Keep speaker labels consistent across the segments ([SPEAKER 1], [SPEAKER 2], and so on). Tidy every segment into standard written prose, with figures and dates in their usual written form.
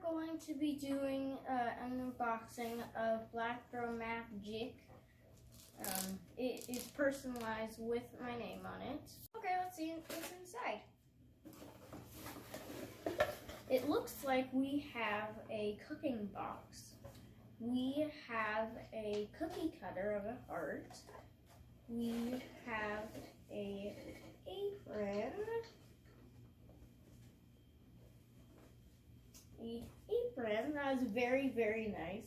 [SPEAKER 1] going to be doing an unboxing of BlackGirl Mathgic. It is personalized with my name on it. Okay, let's see what's inside. It looks like we have a cooking box. We have a cookie cutter of a heart. We have a apron. The apron that is very, very nice.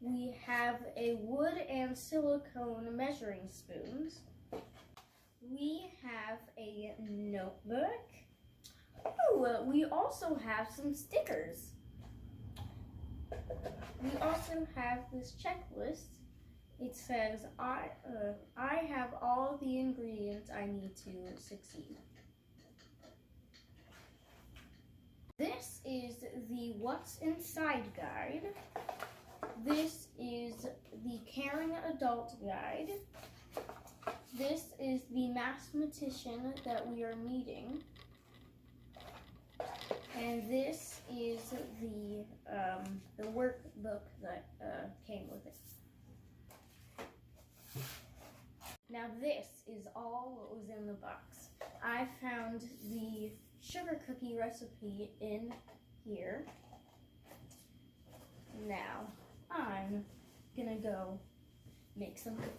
[SPEAKER 1] We have a wood and silicone measuring spoons. We have a notebook. Oh, we also have some stickers. We also have this checklist. It says, I have all the ingredients I need to succeed. This is the What's Inside guide. This is the Caring Adult guide. This is the mathematician that we are meeting. And this is the workbook that came with it. Now this is all what was in the box. I found the sugar cookie recipe in here. Now I'm gonna go make some cookies.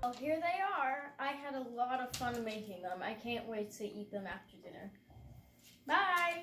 [SPEAKER 1] Well, here they are. I had a lot of fun making them. I can't wait to eat them after dinner. Bye!